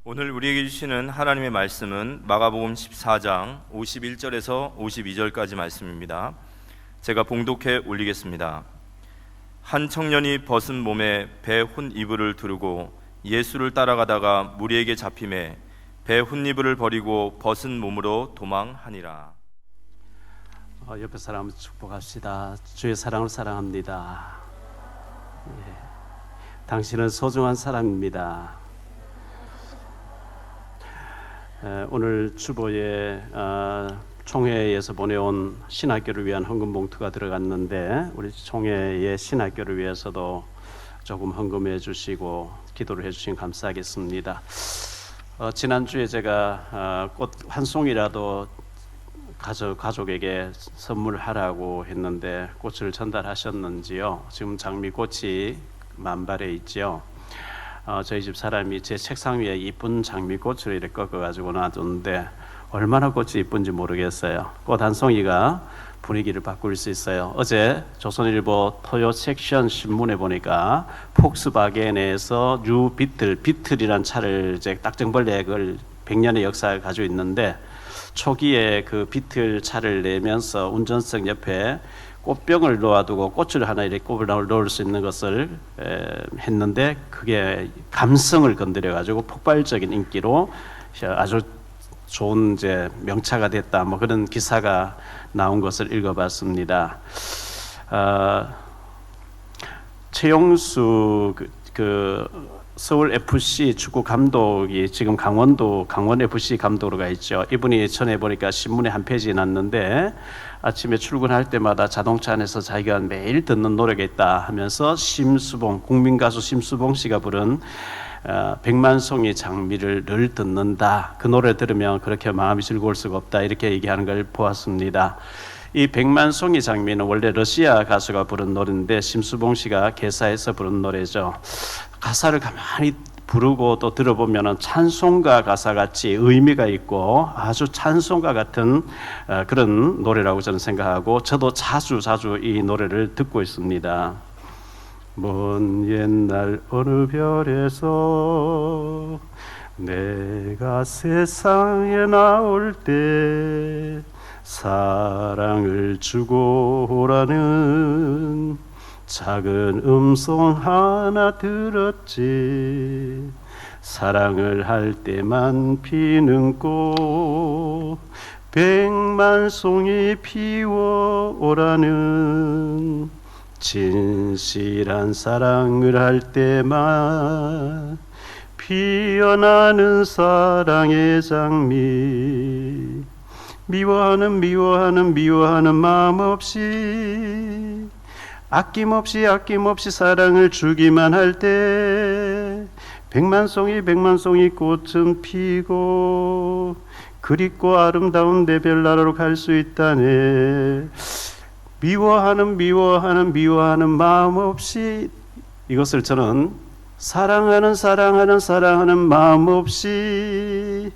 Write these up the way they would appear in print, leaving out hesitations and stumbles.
오늘 우리에게 주시는 하나님의 말씀은 마가복음 14장 51절에서 52절까지 말씀입니다. 제가 봉독해 올리겠습니다. 한 청년이 벗은 몸에 배 혼이불을 두르고 예수를 따라가다가 무리에게 잡히매 배 혼이불을 버리고 벗은 몸으로 도망하니라. 옆에 사람을 축복합시다. 주의 사랑을 사랑합니다. 당신은 소중한 사람입니다. 오늘 주보에 총회에서 보내온 신학교를 위한 헌금 봉투가 들어갔는데 우리 총회의 신학교를 위해서도 조금 헌금해 주시고 기도를 해 주시면 감사하겠습니다. 지난주에 제가 꽃 한 송이라도 가족에게 선물하라고 했는데 꽃을 전달하셨는지요? 지금 장미꽃이 만발해 있죠. 저희 집 사람이 제 책상 위에 이쁜 장미꽃을 이렇게 꺾어가지고 놔뒀는데 얼마나 꽃이 이쁜지 모르겠어요. 꽃 한 송이가 분위기를 바꿀 수 있어요. 어제 조선일보 토요 섹션 신문에 보니까 폭스바겐에서 뉴 비틀이란 차를 이제 딱정벌레 그걸 100년의 역사를 가지고 있는데 초기에 그 비틀 차를 내면서 운전석 옆에 꽃병을 놓아두고 꽃을 하나 이렇게 넣을 수 있는 것을 했는데 그게 감성을 건드려가지고 폭발적인 인기로 아주 좋은 이제 명차가 됐다. 뭐 그런 기사가 나온 것을 읽어봤습니다. 최용수 그 서울 FC 축구 감독이 지금 강원 FC 감독으로 가 있죠. 이분이 전에 보니까 신문에 한 페이지 났는데 아침에 출근할 때마다 자동차 안에서 자기가 매일 듣는 노래가 있다 하면서 국민 가수 심수봉 씨가 부른 백만송이 장미를 늘 듣는다. 그 노래 들으면 그렇게 마음이 즐거울 수가 없다. 이렇게 얘기하는 걸 보았습니다. 이 백만송이 장미는 원래 러시아 가수가 부른 노래인데 심수봉 씨가 개사해서 부른 노래죠. 가사를 가만히 부르고 또 들어보면 찬송가 가사 같이 의미가 있고 아주 찬송가 같은 그런 노래라고 저는 생각하고 저도 자주 이 노래를 듣고 있습니다. 먼 옛날 어느 별에서 내가 세상에 나올 때 사랑을 주고 오라는 작은 음성 하나 들었지. 사랑을 할 때만 피는 꽃 백만 송이 피워오라는 진실한 사랑을 할 때만 피어나는 사랑의 장미. 미워하는 마음 없이 아낌없이 사랑을 주기만 할 때 백만 송이 꽃은 피고 그립고 아름다운 내 별나라로 갈 수 있다네. 미워하는 마음 없이 이것을 저는 사랑하는 마음 없이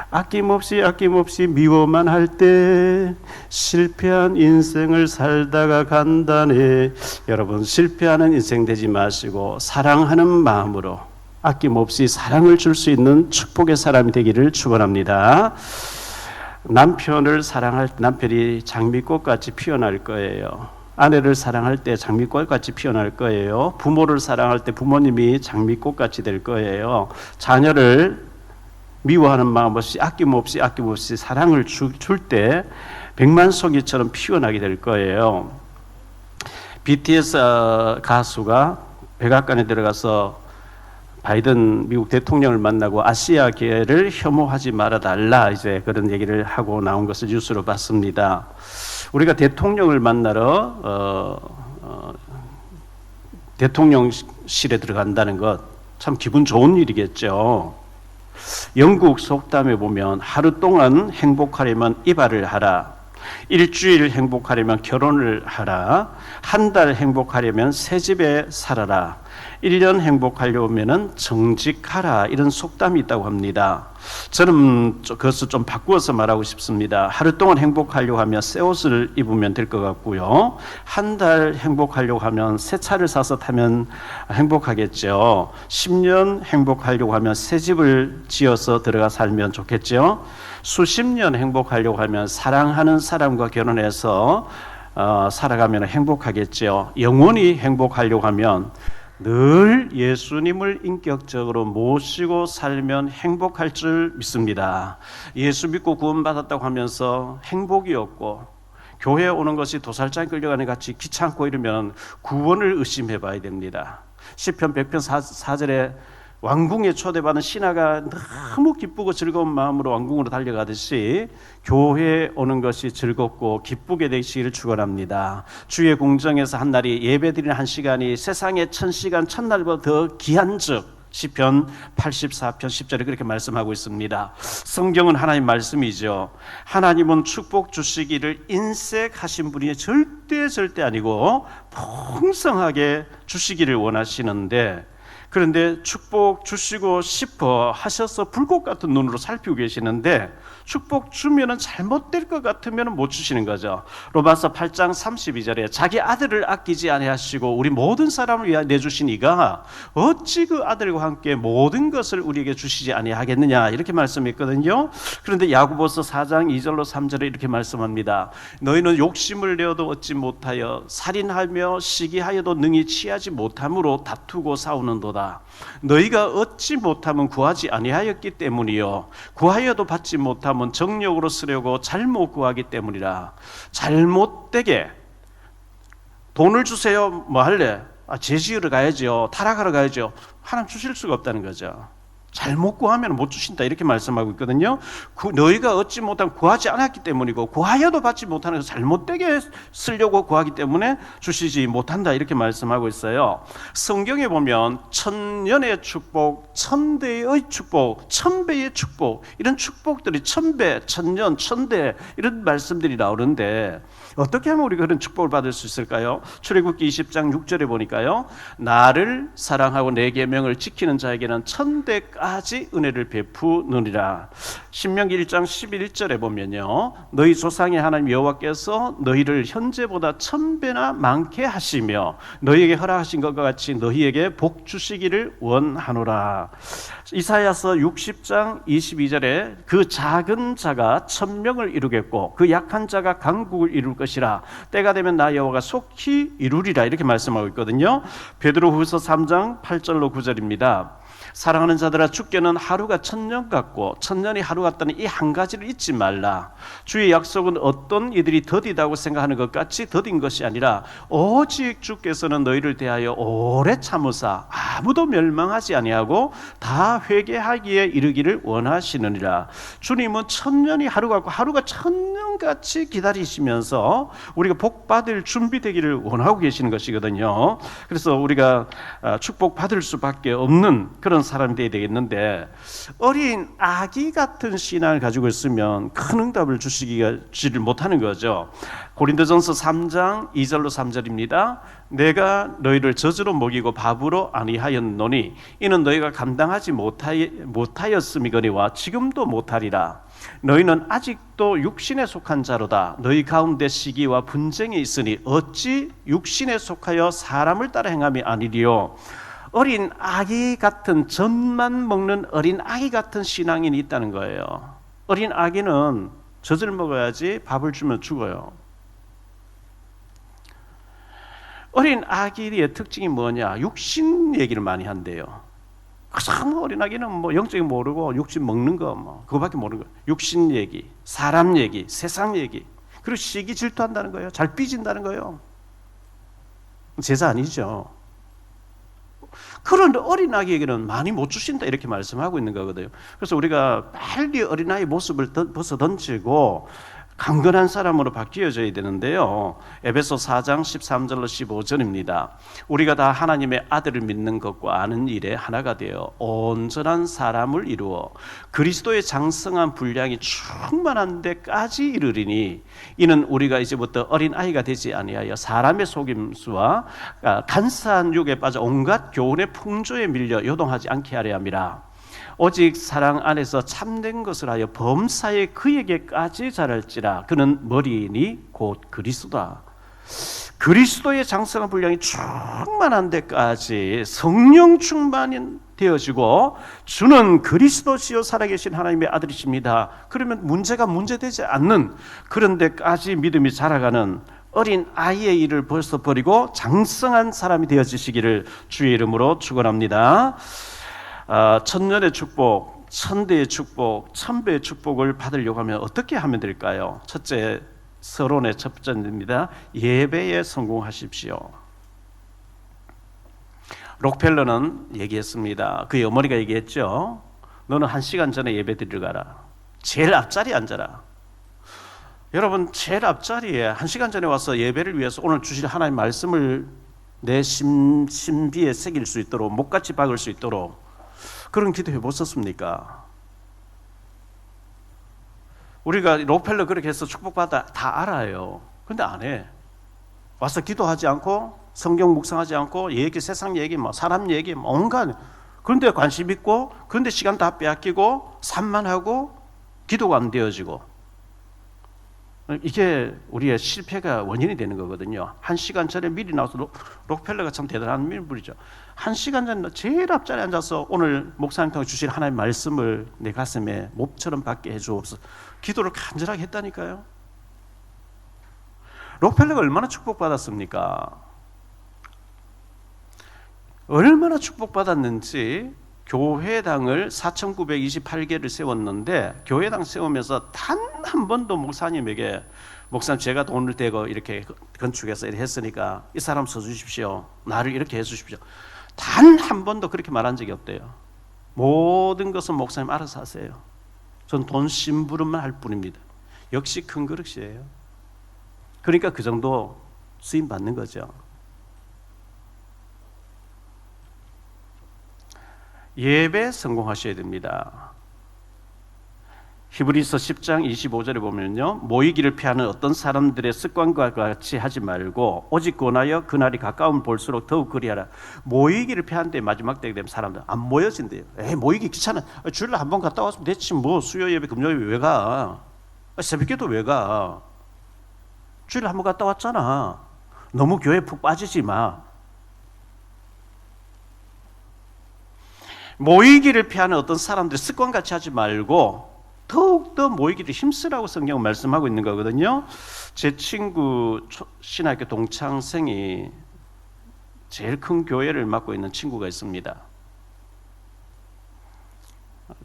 아낌없이 미워만 할 때 실패한 인생을 살다가 간다네. 여러분 실패하는 인생 되지 마시고 사랑하는 마음으로 아낌없이 사랑을 줄 수 있는 축복의 사람이 되기를 축원합니다. 남편을 사랑할 때 남편이 장미꽃같이 피어날 거예요. 아내를 사랑할 때 장미꽃같이 피어날 거예요. 부모를 사랑할 때 부모님이 장미꽃같이 될 거예요. 자녀를 미워하는 마음 없이 아낌없이 사랑을 줄 때 백만송이처럼 피어나게 될 거예요. BTS 가수가 백악관에 들어가서 바이든 미국 대통령을 만나고 아시아계를 혐오하지 말아달라 이제 그런 얘기를 하고 나온 것을 뉴스로 봤습니다. 우리가 대통령을 만나러 대통령실에 들어간다는 것 참 기분 좋은 일이겠죠. 영국 속담에 보면 하루 동안 행복하려면 이발을 하라, 일주일 행복하려면 결혼을 하라, 한 달 행복하려면 새 집에 살아라, 1년 행복하려면은 정직하라, 이런 속담이 있다고 합니다. 저는 그것을 좀 바꾸어서 말하고 싶습니다. 하루 동안 행복하려고 하면 새 옷을 입으면 될 것 같고요. 한 달 행복하려고 하면 새 차를 사서 타면 행복하겠죠. 10년 행복하려고 하면 새 집을 지어서 들어가 살면 좋겠죠. 수십 년 행복하려고 하면 사랑하는 사람과 결혼해서 살아가면 행복하겠죠. 영원히 행복하려고 하면 늘 예수님을 인격적으로 모시고 살면 행복할 줄 믿습니다. 예수 믿고 구원받았다고 하면서 행복이 없고 교회에 오는 것이 도살장에 끌려가는 같이 귀찮고 이러면 구원을 의심해 봐야 됩니다. 시편 100편 4절에 왕궁에 초대받은 신하가 너무 기쁘고 즐거운 마음으로 왕궁으로 달려가듯이 교회에 오는 것이 즐겁고 기쁘게 되시기를 축원합니다. 주의 궁정에서 한 날이 예배드리는 한 시간이 세상의 1000시간 천날보다 더 귀한즉, 시편 84편 10절에 그렇게 말씀하고 있습니다. 성경은 하나님 말씀이죠. 하나님은 축복 주시기를 인색하신 분이 절대 아니고 풍성하게 주시기를 원하시는데, 그런데 축복 주시고 싶어 하셔서 불꽃 같은 눈으로 살피고 계시는데 축복 주면은 잘못될 것 같으면 못 주시는 거죠. 로마서 8장 32절에 자기 아들을 아끼지 아니하시고 우리 모든 사람을 위하여 내주신 이가 어찌 그 아들과 함께 모든 것을 우리에게 주시지 아니하겠느냐, 이렇게 말씀했거든요. 그런데 야고보서 4장 2절로 3절에 이렇게 말씀합니다. 너희는 욕심을 내어도 얻지 못하여 살인하며 시기하여도 능히 취하지 못함으로 다투고 싸우는도다. 너희가 얻지 못하면 구하지 아니하였기 때문이요 구하여도 받지 못하면 정욕으로 쓰려고 잘못 구하기 때문이라. 잘못되게 돈을 주세요, 뭐 할래? 제지으러 가야죠, 타락하러 가야죠. 하나님 주실 수가 없다는 거죠. 잘못 구하면 못 주신다, 이렇게 말씀하고 있거든요. 너희가 얻지 못하면 구하지 않았기 때문이고 구하여도 받지 못하는 것을 잘못되게 쓰려고 구하기 때문에 주시지 못한다, 이렇게 말씀하고 있어요. 성경에 보면 천년의 축복, 천대의 축복, 천배의 축복, 이런 축복들이 천배, 천년, 천대, 이런 말씀들이 나오는데 어떻게 하면 우리가 그런 축복을 받을 수 있을까요? 출애굽기 20장 6절에 보니까요, 나를 사랑하고 내 계명을 지키는 자에게는 천대까지 은혜를 베푸느니라. 신명기 1장 11절에 보면요, 너희 조상의 하나님 여호와께서 너희를 현재보다 1000배나 많게 하시며 너희에게 허락하신 것과 같이 너희에게 복 주시기를 원하노라. 이사야서 60장 22절에 그 작은 자가 1000명을 이루겠고 그 약한 자가 강국을 이룰 것이라. 때가 되면 나 여호와가 속히 이루리라, 이렇게 말씀하고 있거든요. 베드로후서 3장 8절로 9절입니다. 사랑하는 자들아, 주께는 하루가 1000년 같고 1000년이 하루 같다는 이 한 가지를 잊지 말라. 주의 약속은 어떤 이들이 더디다고 생각하는 것 같이 더딘 것이 아니라 오직 주께서는 너희를 대하여 오래 참으사 아무도 멸망하지 아니하고 다 회개하기에 이르기를 원하시느니라. 주님은 1000년이 하루 같고 하루가 1000년같이 기다리시면서 우리가 복 받을 준비되기를 원하고 계시는 것이거든요. 그래서 우리가 축복 받을 수밖에 없는 그런 사람이 되어야 되겠는데, 어린 아기 같은 신앙을 가지고 있으면 큰 응답을 주시지를 못하는 거죠. 고린도전서 3장 2절로 3절입니다. 내가 너희를 젖으로 먹이고 밥으로 아니하였노니 이는 너희가 감당하지 못하였음이거니와 지금도 못하리라. 너희는 아직도 육신에 속한 자로다. 너희 가운데 시기와 분쟁이 있으니 어찌 육신에 속하여 사람을 따라 행함이 아니리요. 어린 아기 같은, 젖만 먹는 어린 아기 같은 신앙인이 있다는 거예요. 어린 아기는 젖을 먹어야지 밥을 주면 죽어요. 어린 아기의 특징이 뭐냐? 육신 얘기를 많이 한대요. 참 어린 아기는 뭐 영적인 모르고 육신 먹는 거 뭐 그거밖에 모르는 거. 육신 얘기, 사람 얘기, 세상 얘기. 그리고 시기 질투한다는 거예요. 잘 삐진다는 거예요. 제자 아니죠. 그런 어린아기에게는 많이 못 주신다, 이렇게 말씀하고 있는 거거든요. 그래서 우리가 빨리 어린아이 모습을 벗어 던지고 강건한 사람으로 바뀌어져야 되는데요. 에베소 4장 13절로 15절입니다. 우리가 다 하나님의 아들을 믿는 것과 아는 일에 하나가 되어 온전한 사람을 이루어 그리스도의 장성한 분량이 충만한 데까지 이르리니 이는 우리가 이제부터 어린 아이가 되지 아니하여 사람의 속임수와 간사한 육에 빠져 온갖 교훈의 풍조에 밀려 요동하지 않게 하려 함이라. 오직 사랑 안에서 참된 것을 하여 범사에 그에게까지 자랄지라. 그는 머리이니 곧 그리스도다. 그리스도의 장성한 분량이 충만한 데까지 성령 충만이 되어지고 주는 그리스도시요 살아계신 하나님의 아들이십니다. 그러면 문제가 문제되지 않는 그런 데까지 믿음이 자라가는 어린 아이의 일을 벌써 버리고 장성한 사람이 되어지시기를 주의 이름으로 축원합니다. 천년의 축복, 천대의 축복, 천배의 축복을 받으려고 하면 어떻게 하면 될까요? 첫째, 서론의 첫 번째입니다. 예배에 성공하십시오. 록펠러는 얘기했습니다. 그의 어머니가 얘기했죠. 너는 1시간 전에 예배 드리러 가라. 제일 앞자리에 앉아라. 여러분, 제일 앞자리에 1시간 전에 와서 예배를 위해서 오늘 주실 하나님의 말씀을 내 신비에 새길 수 있도록, 목같이 박을 수 있도록 그런 기도해 보셨습니까? 우리가 록펠러 그렇게 해서 축복받아 다 알아요. 근데 안 해. 와서 기도하지 않고 성경 묵상하지 않고 얘기, 세상 얘기, 사람 얘기 온갖, 그런데 관심 있고 그런데 시간 다 빼앗기고 산만하고 기도가 안 되어지고, 이게 우리의 실패가 원인이 되는 거거든요. 1시간 전에 미리 나와서 록펠러가 참 대단한 인물이죠. 1시간 전에 제일 앞자리에 앉아서 오늘 목사님 통해 주실 하나님의 말씀을 내 가슴에 몹처럼 받게 해주옵소서. 기도를 간절하게 했다니까요. 록펠러가 얼마나 축복받았습니까? 얼마나 축복받았는지 교회당을 4,928개를 세웠는데 교회당 세우면서 단 한 번도 목사님에게 목사님 제가 돈을 대고 이렇게 건축해서 이렇게 했으니까 이 사람 써주십시오. 나를 이렇게 해주십시오. 단 한 번도 그렇게 말한 적이 없대요. 모든 것은 목사님 알아서 하세요. 전 돈 심부름만 할 뿐입니다. 역시 큰 그릇이에요. 그러니까 그 정도 쓰임 받는 거죠. 예배 성공하셔야 됩니다. 히브리서 10장 25절에 보면요, 모이기를 피하는 어떤 사람들의 습관과 같이 하지 말고 오직 권하여 그날이 가까운 볼수록 더욱 그리하라. 모이기를 피하는데 마지막 때가 되면 사람들 안 모여진대요. 모이기 귀찮아. 주일날 한번 갔다 왔으면 됐지 뭐. 수요 예배 금요 예배 왜 가? 새벽기도 왜 가? 주일날 한번 갔다 왔잖아. 너무 교회 푹 빠지지 마. 모이기를 피하는 어떤 사람들 습관같이 하지 말고 더욱더 모이기를 힘쓰라고 성경은 말씀하고 있는 거거든요. 제 친구 신학교 동창생이 제일 큰 교회를 맡고 있는 친구가 있습니다.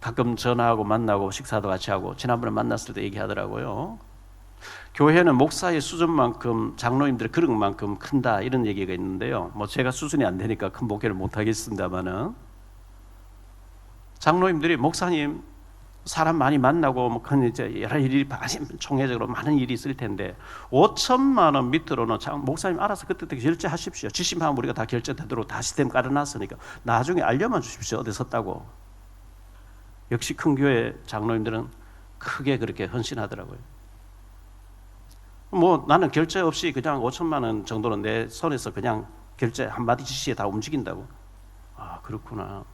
가끔 전화하고 만나고 식사도 같이 하고 지난번에 만났을 때 얘기하더라고요. 교회는 목사의 수준만큼 장로님들의 그릇만큼 큰다 이런 얘기가 있는데요. 뭐 제가 수준이 안 되니까 큰 목회를 못 하겠습니다만은 장로님들이 목사님 사람 많이 만나고 뭐 이제 여러 일이 총회적으로 많은 일이 있을 텐데 5천만 원 밑으로는 목사님 알아서 그때 결제하십시오. 지심하면 우리가 다 결제되도록 다 시스템 깔아놨으니까 나중에 알려만 주십시오. 어디 섰다고. 역시 큰 교회 장로님들은 크게 그렇게 헌신하더라고요. 뭐 나는 결제 없이 그냥 5천만 원 정도는 내 손에서 그냥 결제 한마디 지시에 다 움직인다고. 아 그렇구나.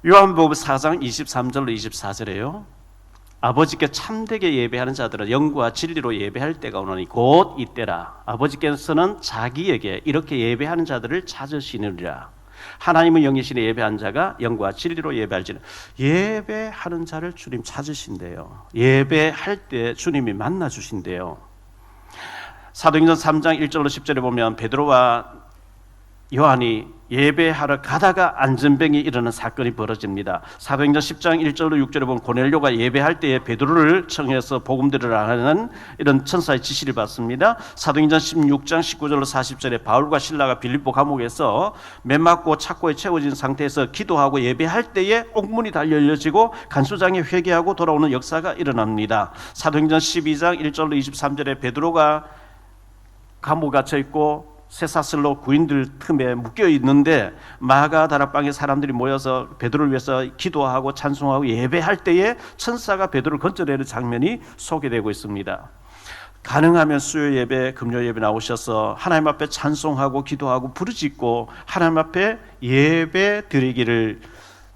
요한복음 4장 23절로 24절에요. 아버지께 참되게 예배하는 자들은 영과 진리로 예배할 때가 오노니 곧 이때라. 아버지께서는 자기에게 이렇게 예배하는 자들을 찾으시느니라. 하나님은 영이시니 예배한 자가 영과 진리로 예배할지는. 예배하는 자를 주님 찾으신대요. 예배할 때 주님이 만나 주신대요. 사도행전 3장 1절로 10절에 보면 베드로와 요한이 예배하러 가다가 안전병이 일어나는 사건이 벌어집니다. 사도행전 10장 1절로 6절에 보면 고넬료가 예배할 때에 베드로를 청해서 복음 들으라 하는 이런 천사의 지시를 받습니다. 사도행전 16장 19절로 40절에 바울과 실라가 빌립보 감옥에서 맨 맞고 착고에 채워진 상태에서 기도하고 예배할 때에 옥문이 다 열려지고 간수장이 회개하고 돌아오는 역사가 일어납니다. 사도행전 12장 1절로 23절에 베드로가 감옥에 갇혀 있고 쇠사슬로 구인들 틈에 묶여 있는데 마가 다락방에 사람들이 모여서 베드로를 위해서 기도하고 찬송하고 예배할 때에 천사가 베드로를 건져내는 장면이 소개되고 있습니다. 가능하면 수요 예배, 금요 예배 나오셔서 하나님 앞에 찬송하고 기도하고 부르짖고 하나님 앞에 예배 드리기를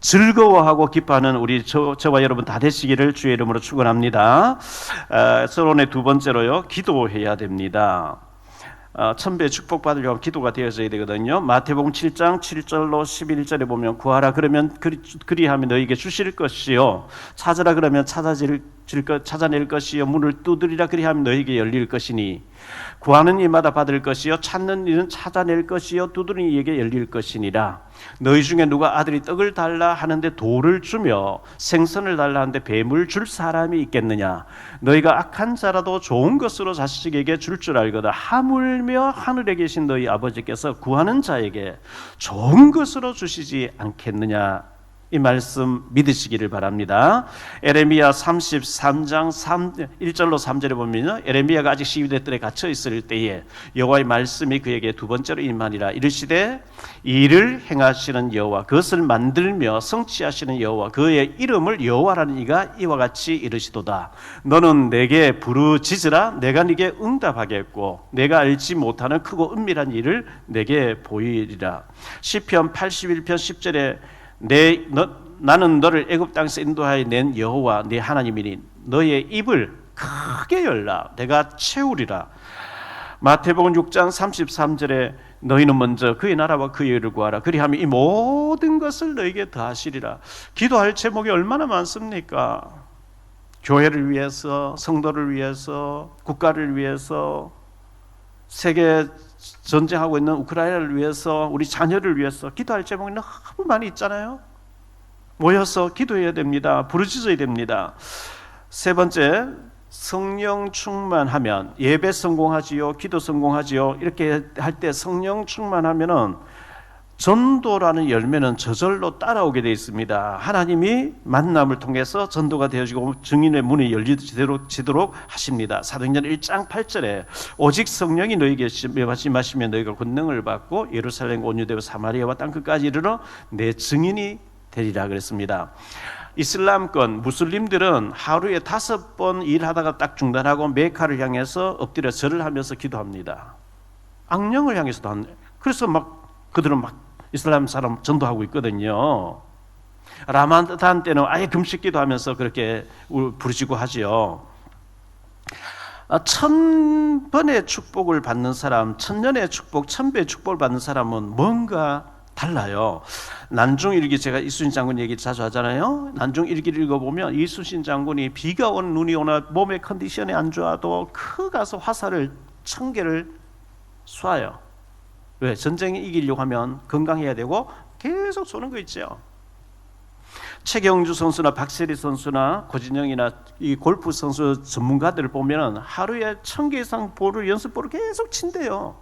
즐거워하고 기뻐하는 우리 저와 여러분 다 되시기를 주의 이름으로 축원합니다. 서론의 두 번째로요, 기도해야 됩니다. 천배 축복받으려면 기도가 되어져야 되거든요. 마태복음 7장 7절로 11절에 보면 구하라 그러면 그리하면 너희에게 주실 것이요 찾으라 그러면 찾아낼 것이요 문을 두드리라 그리하면 너희에게 열릴 것이니 구하는 이마다 받을 것이요 찾는 이는 찾아낼 것이요 두드리는 이에게 열릴 것이니라. 너희 중에 누가 아들이 떡을 달라 하는데 돌을 주며 생선을 달라 하는데 뱀을 줄 사람이 있겠느냐. 너희가 악한 자라도 좋은 것으로 자식에게 줄 줄 알거든 하물며 하늘에 계신 너희 아버지께서 구하는 자에게 좋은 것으로 주시지 않겠느냐. 이 말씀 믿으시기를 바랍니다. 에레미야 33장 1절로 3절에 보면 에레미야가 아직 시위대 뜰에 갇혀 있을 때에 여호와의 말씀이 그에게 두 번째로 임하니라. 이르시되 이를 행하시는 여호와 그것을 만들며 성취하시는 여호와 그의 이름을 여호와라는 이가 이와 같이 이르시도다. 너는 내게 부르짖으라 내가 네게 응답하겠고 내가 알지 못하는 크고 은밀한 일을 내게 보이리라. 시편 81편 10절에 나는 너를 애굽 땅에서 인도하여 낸 여호와 네 하나님이니 너의 입을 크게 열라 내가 채우리라. 마태복음 6장 33절에 너희는 먼저 그의 나라와 그의 의를 구하라 그리하면 이 모든 것을 너희에게 더하시리라. 기도할 제목이 얼마나 많습니까? 교회를 위해서, 성도를 위해서, 국가를 위해서, 세계 전쟁하고 있는 우크라이나를 위해서, 우리 자녀를 위해서 기도할 제목이 너무 많이 있잖아요. 모여서 기도해야 됩니다. 부르짖어야 됩니다. 세 번째, 성령 충만하면 예배 성공하지요, 기도 성공하지요. 이렇게 할 때 성령 충만하면은 전도라는 열매는 저절로 따라오게 되어 있습니다. 하나님이 만남을 통해서 전도가 되어지고 증인의 문이 열리도록 하십니다. 사도행전 1장 8절에 오직 성령이 너희에게 임하시면 너희가 권능을 받고 예루살렘 온 유대와 사마리아와 땅끝까지 이르러 내 증인이 되리라 그랬습니다. 이슬람권 무슬림들은 하루에 5번 일하다가 딱 중단하고 메카를 향해서 엎드려 절을 하면서 기도합니다. 악령을 향해서도 합니다. 그래서 그들은 이슬람 사람 전도하고 있거든요. 라마단 때는 아예 금식기도 하면서 그렇게 부르짖고 하지요. 1000번의 축복을 받는 사람, 1000년의 축복, 1000배의 축복을 받는 사람은 뭔가 달라요. 난중일기, 제가 이순신 장군 얘기 자주 하잖아요. 난중일기를 읽어보면 이순신 장군이 비가 오는 눈이 오나 몸의 컨디션이 안 좋아도 가서 화살을 1000개를 쏴요. 왜? 전쟁에 이기려고 하면 건강해야 되고 계속 쏘는 거 있죠. 최경주 선수나 박세리 선수나 고진영이나 이 골프 선수 전문가들을 보면 하루에 1000개 이상 연습볼을 계속 친대요.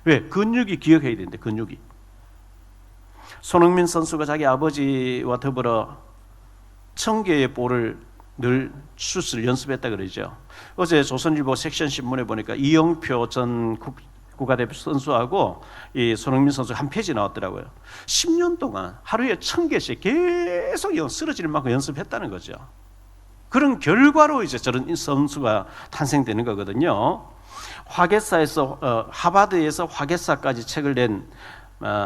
왜? 근육이 기억해야 되는데 근육이. 손흥민 선수가 자기 아버지와 더불어 1000개의 볼을 늘 슛을 연습했다 그러죠. 어제 조선일보 섹션 신문에 보니까 이영표 전 국가대표 선수하고 이 손흥민 선수 한 페이지 나왔더라고요. 10년 동안 하루에 1000개씩 계속 쓰러지는 만큼 연습했다는 거죠. 그런 결과로 이제 저런 선수가 탄생되는 거거든요. 화개사에서 하버드에서 화개사까지 책을 낸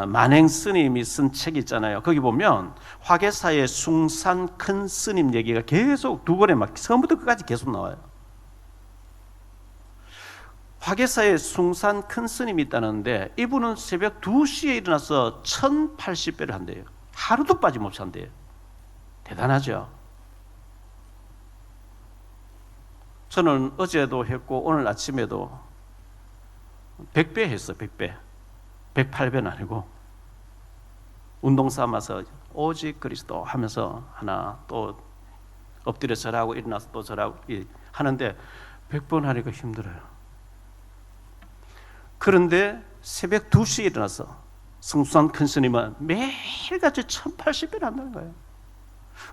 만행 스님이 쓴 책이 있잖아요. 거기 보면 화개사의 숭산 큰 스님 얘기가 계속 두 권에 막 처음부터 끝까지 계속 나와요. 화개사에 숭산 큰 스님이 있다는데 이분은 새벽 2시에 일어나서 1080배를 한대요. 하루도 빠짐없이 한대요. 대단하죠. 저는 어제도 했고 오늘 아침에도 100배 했어요. 100배. 108배는 아니고 운동 삼아서 오직 그리스도 하면서 하나 또 엎드려 절하고 일어나서 또 절하고 하는데 100번 하니까 힘들어요. 그런데 새벽 2시에 일어나서 성수한 큰 스님은 매일같이 1080배를 한다는 거예요.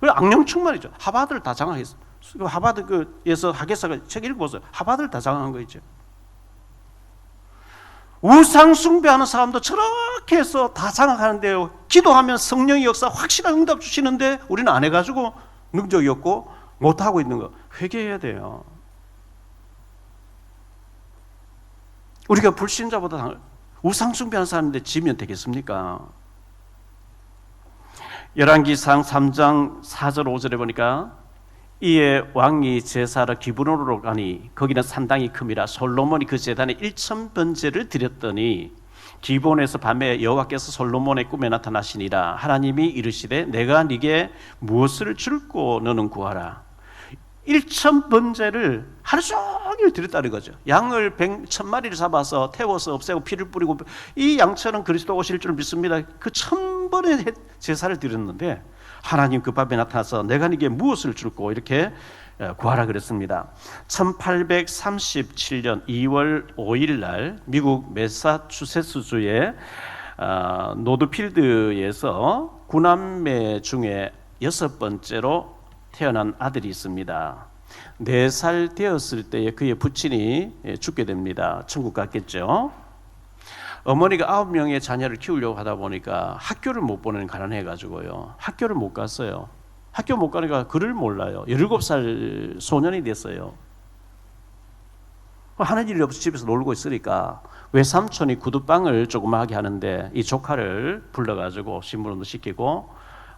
그리고 악령충만이죠. 하바드를 다 장악했어요. 하바드에서 하게사가 책 읽어보세요. 하바드를 다 장악한 거 있죠. 우상 숭배하는 사람도 저렇게 해서 다 장악하는데요. 기도하면 성령의 역사 확실한 응답 주시는데 우리는 안 해가지고 능력이 없고 못하고 있는 거 회개해야 돼요. 우리가 불신자보다 우상 숭배하는 사람인데 지면 되겠습니까? 열왕기상 3장 4절 5절에 보니까 이에 왕이 제사를 기브론으로 가니 거기는 산당이 큼이라 솔로몬이 그 제단에 1000번제를 드렸더니 기브론에서 밤에 여호와께서 솔로몬의 꿈에 나타나시니라. 하나님이 이르시되 내가 네게 무엇을 줄고 너는 구하라. 1000번제를 하루 종일 드렸다는 거죠. 양을 1000마리를 잡아서 태워서 없애고 피를 뿌리고 이 양처럼 그리스도 오실 줄 믿습니다. 그 1000번의 제사를 드렸는데 하나님 그 밤에 나타나서 내가 네게 무엇을 줄고 이렇게 구하라 그랬습니다. 1837년 2월 5일 날 미국 매사추세츠주의 노드필드에서 9남매 중에 6번째로 태어난 아들이 있습니다. 4살 되었을 때에 그의 부친이 죽게 됩니다. 천국 갔겠죠. 어머니가 9명의 자녀를 키우려고 하다 보니까 학교를 못 보내는 가난해가지고요. 학교를 못 갔어요. 학교 못 가니까 글을 몰라요. 17살 소년이 됐어요. 하는 일이 없이 집에서 놀고 있으니까 외삼촌이 구두방을 조그마하게 하는데 이 조카를 불러가지고 신문도 시키고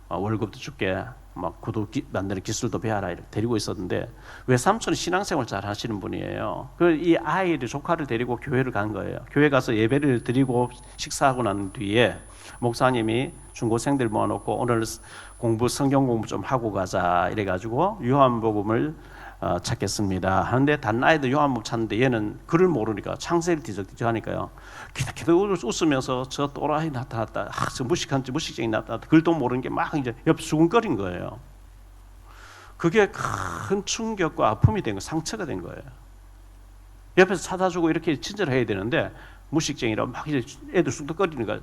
월급도 줄게 막 구두 만드는 기술도 배워라 이렇게 데리고 있었는데 외삼촌은 신앙생활 잘 하시는 분이에요. 그 이 아이를 조카를 데리고 교회를 간 거예요. 교회 가서 예배를 드리고 식사하고 난 뒤에 목사님이 중고생들 모아놓고 오늘 성경 공부 좀 하고 가자 이래가지고 요한복음을 찾겠습니다 하는데 다른 아이들 요한복음 찾는데 얘는 글을 모르니까 창세를 뒤적뒤적 하니까요. 기득기득 웃으면서 저 또라이 나타났다. 저 무식쟁이 나타났다. 글도 모르는 게 막 이제 옆 수근거린 거예요. 그게 큰 충격과 아픔이 된 거예요. 상처가 된 거예요. 옆에서 찾아주고 이렇게 친절해야 되는데 무식쟁이라고 막 이제 애들 쑥덕거리는 거예요.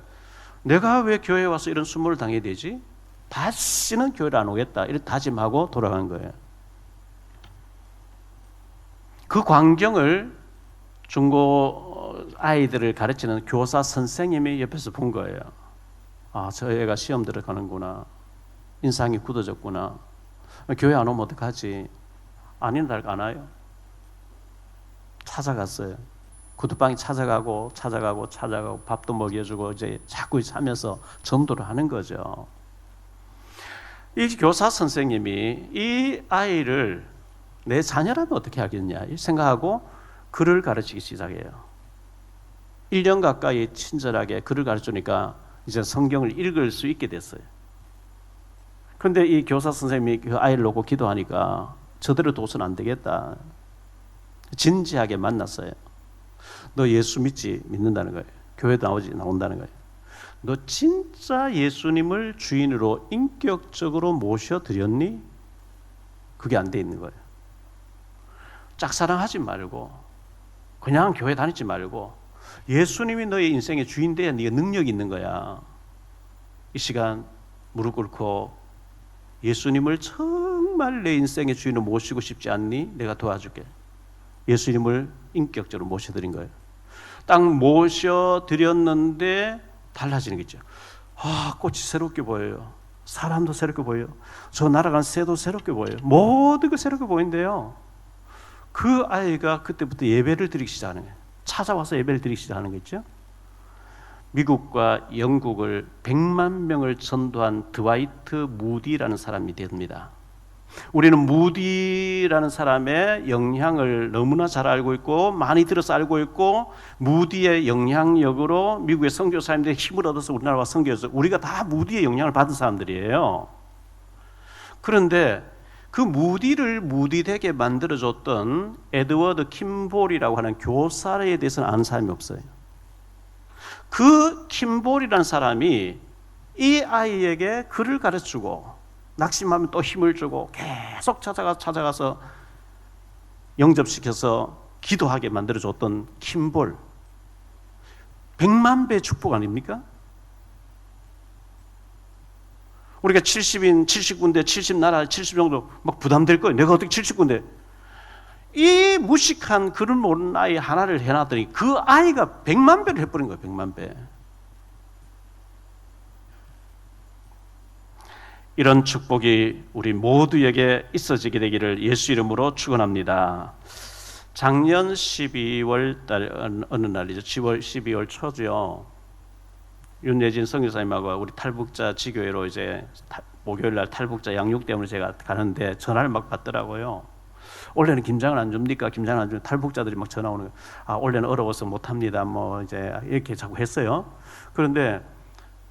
내가 왜 교회에 와서 이런 수모를 당해야 되지? 다시는 교회를 안 오겠다. 이렇게 다짐하고 돌아간 거예요. 그 광경을 중고 아이들을 가르치는 교사 선생님이 옆에서 본 거예요. 아, 저 애가 시험 들어가는구나. 인상이 굳어졌구나. 교회 안 오면 어떡하지? 아닌 날 안 와요. 찾아갔어요. 구두방에 찾아가고 밥도 먹여주고 이제 자꾸 하면서 전도를 하는 거죠. 이 교사 선생님이 이 아이를 내 자녀라면 어떻게 하겠냐 생각하고 글을 가르치기 시작해요. 1년 가까이 친절하게 글을 가르치니까 이제 성경을 읽을 수 있게 됐어요. 그런데 이 교사 선생님이 그 아이를 놓고 기도하니까 저대로 둬서는 안 되겠다. 진지하게 만났어요. 너 예수 믿는다는 거예요. 교회 나온다는 거예요. 너 진짜 예수님을 주인으로 인격적으로 모셔드렸니? 그게 안 돼 있는 거예요. 짝사랑하지 말고 그냥 교회 다니지 말고 예수님이 너의 인생의 주인 돼야 네가 능력이 있는 거야. 이 시간 무릎 꿇고 예수님을 정말 내 인생의 주인으로 모시고 싶지 않니? 내가 도와줄게. 예수님을 인격적으로 모셔드린 거예요. 딱 모셔드렸는데 달라지는 게 있죠. 아, 꽃이 새롭게 보여요. 사람도 새롭게 보여요. 저 날아간 새도 새롭게 보여요. 모든 게 새롭게 보이는데요. 그 아이가 그때부터 예배를 드리기 시작하는 거예요. 찾아와서 예배를 드리기 시작하는 거죠. 미국과 영국을 100만 명을 전도한 드와이트 무디라는 사람이 됩니다. 우리는 무디라는 사람의 영향을 너무나 잘 알고 있고 많이 들어서 알고 있고 무디의 영향력으로 미국의 선교사님들이 힘을 얻어서 우리나라와 선교해서 우리가 다 무디의 영향을 받은 사람들이에요. 그런데 그 무디를 무디되게 만들어줬던 에드워드 킴볼이라고 하는 교사에 대해서는 아는 사람이 없어요. 그 킴볼이라는 사람이 이 아이에게 글을 가르치고 낙심하면 또 힘을 주고 계속 찾아가서 영접시켜서 기도하게 만들어줬던 킴볼. 100만 배의 축복 아닙니까? 우리가 70인, 70군데, 70나라, 70 정도 막 부담될 거예요. 내가 어떻게 70군데. 이 무식한 글을 모르는 아이 하나를 해놨더니 그 아이가 100만 배를 해버린 거예요. 100만 배. 이런 축복이 우리 모두에게 있어지게 되기를 예수 이름으로 축원합니다. 작년 12월 달 어느 날이죠. 12월 초죠. 윤예진 선교사님하고 우리 탈북자 지교회로 이제 목요일 날 탈북자 양육 때문에 제가 가는데 전화를 막 받더라고요. 원래는 김장을 안 줍니까? 김장을 안 주면 탈북자들이 막 전화 오는 거예요. 아, 원래는 어려워서 못 합니다. 뭐 이제 이렇게 자꾸 했어요. 그런데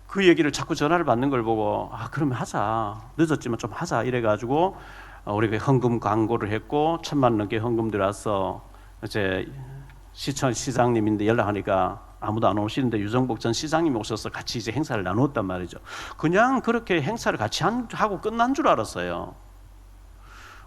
그 얘기를 자꾸 전화를 받는 걸 보고 아, 그러면 하자. 늦었지만 좀 하자. 이래 가지고 우리가 헌금 광고를 했고 1,000만 넘게 헌금 들어와서 이제 시장님인데 연락하니까 아무도 안 오시는데 유정복 전 시장님이 오셔서 같이 이제 행사를 나누었단 말이죠. 그냥 그렇게 행사를 같이 하고 끝난 줄 알았어요.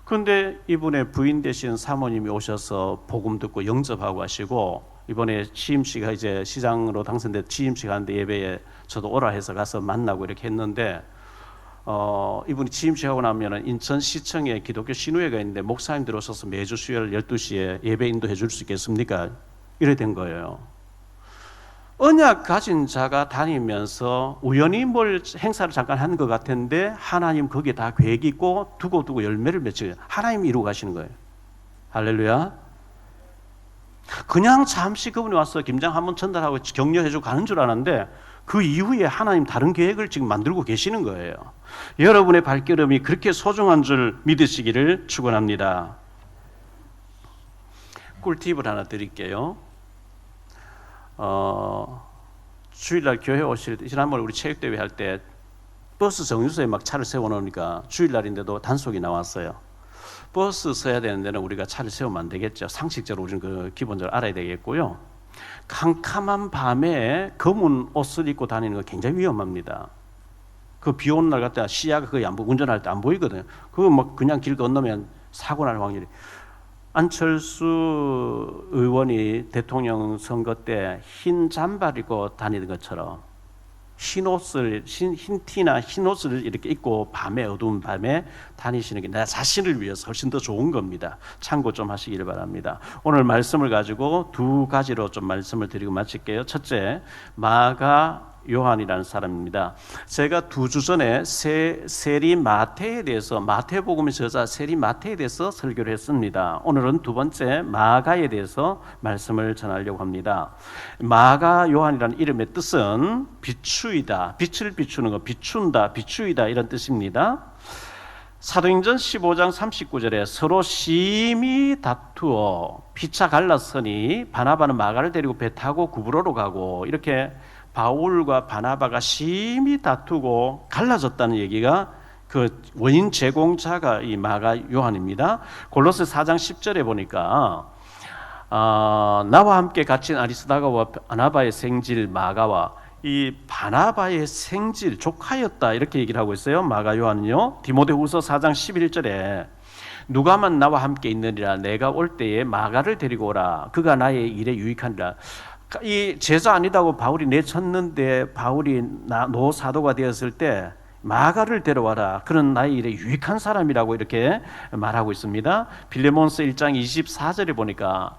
그런데 이분의 부인 되신 사모님이 오셔서 복음 듣고 영접하고 하시고 이번에 취임식 이제 시장으로 당선돼 취임식 하는데 예배에 저도 오라 해서 가서 만나고 이렇게 했는데 이분이 취임식하고 나면은 인천시청에 기독교 신우회가 있는데 목사님들 오셔서 매주 수요일 12시에 예배 인도해 줄 수 있겠습니까? 이래 된 거예요. 언약 가진 자가 다니면서 우연히 뭘 행사를 잠깐 한 것 같은데 하나님 거기에 다 계획이 있고 두고 열매를 맺혀요. 하나님이 이루고 가시는 거예요. 할렐루야. 그냥 잠시 그분이 와서 김장 한번 전달하고 격려해주고 가는 줄 아는데 그 이후에 하나님 다른 계획을 지금 만들고 계시는 거예요. 여러분의 발걸음이 그렇게 소중한 줄 믿으시기를 축원합니다. 꿀팁을 하나 드릴게요. 주일날 교회 오실 때 지난번에 우리 체육대회 할 때 버스 정류소에 막 차를 세워놓으니까 주일날인데도 단속이 나왔어요. 버스 서야 되는 데는 우리가 차를 세우면 안 되겠죠. 상식적으로 우리는 그 기본적으로 알아야 되겠고요. 캄캄한 밤에 검은 옷을 입고 다니는 거 굉장히 위험합니다. 그 비 오는 날 같다 시야가 거의 안 보고 운전할 때 안 보이거든요. 그거 막 그냥 길 건너면 사고 날 확률이. 안철수 의원이 대통령 선거 때 흰 잠바를 입고 다니는 것처럼 흰 티나 흰 옷을 이렇게 입고 밤에 어두운 밤에 다니시는 게 나 자신을 위해서 훨씬 더 좋은 겁니다. 참고 좀 하시기를 바랍니다. 오늘 말씀을 가지고 두 가지로 좀 말씀을 드리고 마칠게요. 첫째, 마가 요한이라는 사람입니다. 제가 2주 전에 세리 마태에 대해서 마태복음의 저자 세리 마태에 대해서 설교를 했습니다. 오늘은 두 번째 마가에 대해서 말씀을 전하려고 합니다. 마가 요한이라는 이름의 뜻은 비추이다, 빛을 비추는 것, 비춘다, 비추이다 이런 뜻입니다. 사도행전 15장 39절에 서로 심히 다투어 피차 갈랐으니 바나바는 마가를 데리고 배 타고 구브로로 가고 이렇게 바울과 바나바가 심히 다투고 갈라졌다는 얘기가 그 원인 제공자가 이 마가 요한입니다. 골로새 4장 10절에 보니까 나와 함께 갇힌 아리스다가와 바나바의 생질 마가와 이 바나바의 생질 조카였다 이렇게 얘기를 하고 있어요. 마가 요한은요. 디모데후서 4장 11절에 누가만 나와 함께 있느니라 내가 올 때에 마가를 데리고 오라 그가 나의 일에 유익하니라. 이 제자 아니다고 바울이 내쳤는데 바울이 노 사도가 되었을 때 마가를 데려와라. 그런 나의 일에 유익한 사람이라고 이렇게 말하고 있습니다. 빌레몬서 1장 24절에 보니까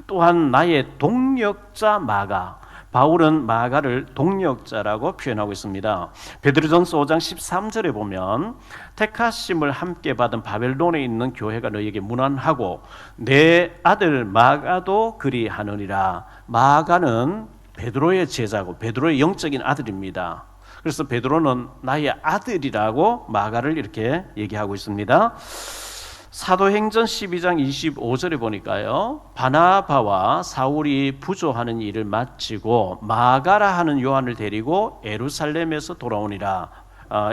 또한 나의 동력자 마가. 바울은 마가를 동력자라고 표현하고 있습니다. 베드로전서 5장 13절에 보면 택하심을 함께 받은 바벨론에 있는 교회가 너희에게 문안하고 내 아들 마가도 그리하느니라. 마가는 베드로의 제자고 베드로의 영적인 아들입니다. 그래서 베드로는 나의 아들이라고 마가를 이렇게 얘기하고 있습니다. 사도행전 12장 25절에 보니까요. 바나바와 사울이 부조하는 일을 마치고 마가라 하는 요한을 데리고 예루살렘에서 돌아오니라.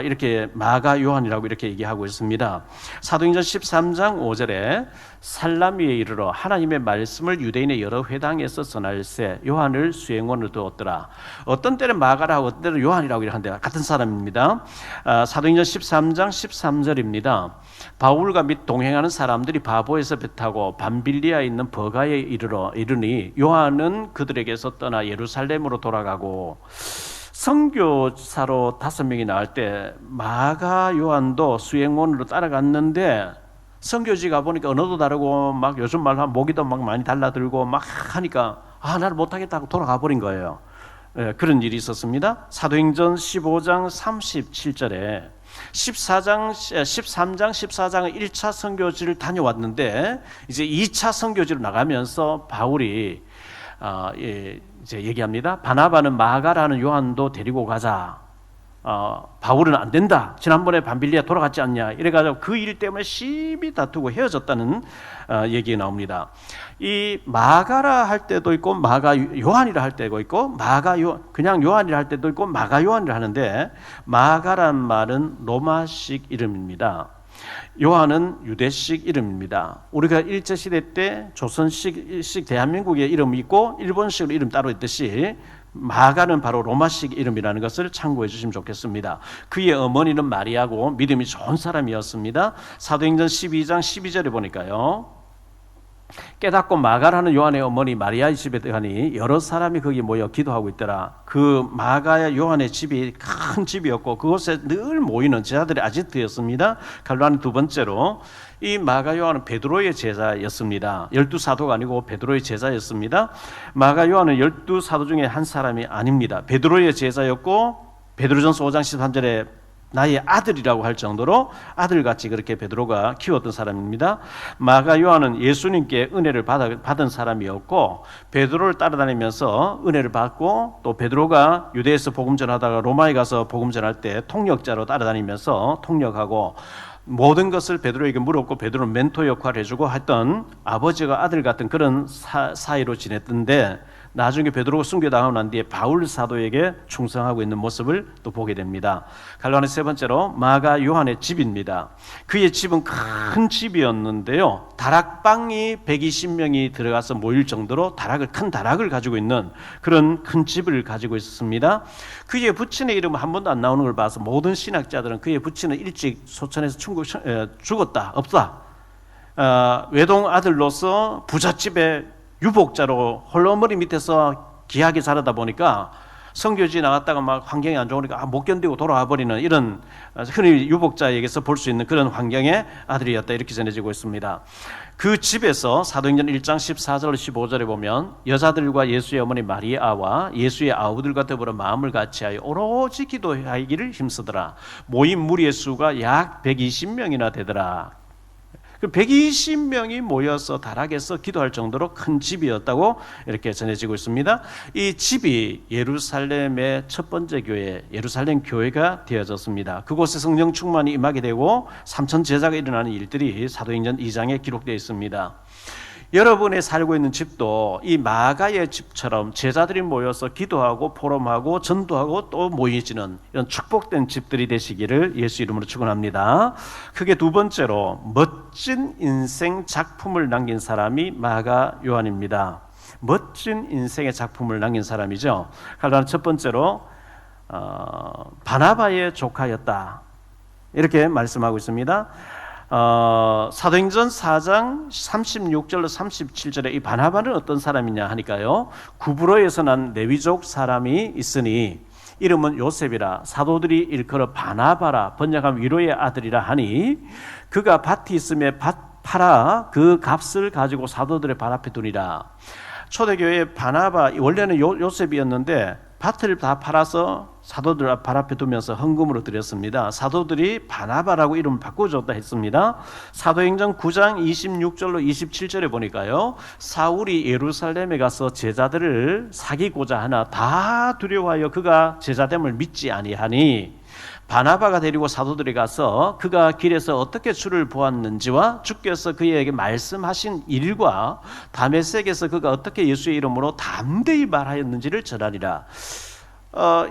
이렇게 마가 요한이라고 이렇게 얘기하고 있습니다. 사도행전 13장 5절에 살라미에 이르러 하나님의 말씀을 유대인의 여러 회당에서 전할세 요한을 수행원을 두었더라. 어떤 때는 마가라고 어떤 때는 요한이라고 하는데 같은 사람입니다. 사도행전 13장 13절입니다. 바울과 및 동행하는 사람들이 바보에서 배 타고 밤빌리아에 있는 버가에 이르니 요한은 그들에게서 떠나 예루살렘으로 돌아가고 선교사로 5명이 나올 때 마가 요한도 수행원으로 따라갔는데 선교지 가보니까 언어도 다르고 막 요즘 말로 하면 모기도 막 많이 달라들고 막 하니까 나를 못하겠다고 돌아가 버린 거예요. 그런 일이 있었습니다. 사도행전 15장 37절에 13장 14장은 1차 선교지를 다녀왔는데 이제 2차 선교지로 나가면서 바울이 이제 얘기합니다. 바나바는 마가라는 요한도 데리고 가자. 바울은 안 된다. 지난번에 밤빌리아 돌아갔지 않냐. 이래가지고 그 일 때문에 심히 다투고 헤어졌다는 얘기가 나옵니다. 이 마가라 할 때도 있고 마가 요한이라 할 때도 있고 그냥 요한이라 할 때도 있고 마가 요한이라 하는데 마가란 말은 로마식 이름입니다. 요한은 유대식 이름입니다. 우리가 일제시대 때 조선식 대한민국의 이름이 있고 일본식으로 이름 따로 있듯이 마가는 바로 로마식 이름이라는 것을 참고해 주시면 좋겠습니다. 그의 어머니는 마리아고 믿음이 좋은 사람이었습니다. 사도행전 12장 12절에 보니까요. 깨닫고 마가라는 요한의 어머니 마리아의 집에 가니 여러 사람이 거기 모여 기도하고 있더라. 그 마가야 요한의 집이 큰 집이었고 그곳에 늘 모이는 제자들의 아지트였습니다. 갈로아는 두 번째로 이 마가 요한은 베드로의 제자였습니다. 12사도가 아니고 베드로의 제자였습니다. 마가 요한은 12사도 중에 한 사람이 아닙니다. 베드로의 제자였고 베드로전서 5장 13절에 나의 아들이라고 할 정도로 아들같이 그렇게 베드로가 키웠던 사람입니다. 마가 요한은 예수님께 은혜를 받은 사람이었고 베드로를 따라다니면서 은혜를 받고 또 베드로가 유대에서 복음 전하다가 로마에 가서 복음 전할 때 통역자로 따라다니면서 통역하고 모든 것을 베드로에게 물었고 베드로는 멘토 역할을 해주고 했던 아버지와 아들 같은 그런 사이로 지냈던데 나중에 베드로가 순교당하고 난 뒤에 바울 사도에게 충성하고 있는 모습을 또 보게 됩니다. 갈로아는 세 번째로 마가 요한의 집입니다. 그의 집은 큰 집이었는데요. 다락방이 120명이 들어가서 모일 정도로 큰 다락을 가지고 있는 그런 큰 집을 가지고 있었습니다. 그의 부친의 이름은 한 번도 안 나오는 걸 봐서 모든 신학자들은 그의 부친은 일찍 소천에서 죽었다, 없다. 외동 아들로서 부잣집에 유복자로 홀로머리 밑에서 귀하게 자라다 보니까 선교지 나갔다가 막 환경이 안 좋으니까 못 견디고 돌아와 버리는 이런 흔히 유복자에게서 볼 수 있는 그런 환경의 아들이었다 이렇게 전해지고 있습니다. 그 집에서 사도행전 1장 14절 15절에 보면 여자들과 예수의 어머니 마리아와 예수의 아우들과 더불어 마음을 같이하여 오로지 기도하기를 힘쓰더라. 모인 무리의 수가 약 120명이나 되더라. 120명이 모여서 다락에서 기도할 정도로 큰 집이었다고 이렇게 전해지고 있습니다. 이 집이 예루살렘의 첫 번째 교회, 예루살렘 교회가 되어졌습니다. 그곳에 성령 충만이 임하게 되고 3천 제자가 일어나는 일들이 사도행전 2장에 기록되어 있습니다. 여러분의 살고 있는 집도 이 마가의 집처럼 제자들이 모여서 기도하고 포럼하고 전도하고 또 모이지는 이런 축복된 집들이 되시기를 예수 이름으로 축원합니다. 크게 두 번째로 멋진 인생 작품을 남긴 사람이 마가 요한입니다. 멋진 인생의 작품을 남긴 사람이죠. 갈로아는 첫 번째로 바나바의 조카였다 이렇게 말씀하고 있습니다. 사도행전 4장 36절로 37절에 이 바나바는 어떤 사람이냐 하니까요. 구브로에서 난 레위족 사람이 있으니 이름은 요셉이라 사도들이 일컬어 바나바라 번역하면 위로의 아들이라 하니 그가 밭이 있음에 밭 팔아 그 값을 가지고 사도들의 발 앞에 두니라. 초대교회의 바나바 원래는 요셉이었는데 밭을 다 팔아서 사도들 발 앞에 두면서 헌금으로 드렸습니다. 사도들이 바나바라고 이름을 바꿔줬다 했습니다. 사도행전 9장 26절로 27절에 보니까요. 사울이 예루살렘에 가서 제자들을 사귀고자 하나 다 두려워하여 그가 제자됨을 믿지 아니하니 바나바가 데리고 사도들이 가서 그가 길에서 어떻게 주를 보았는지와 주께서 그에게 말씀하신 일과 다메섹에서 그가 어떻게 예수의 이름으로 담대히 말하였는지를 전하리라.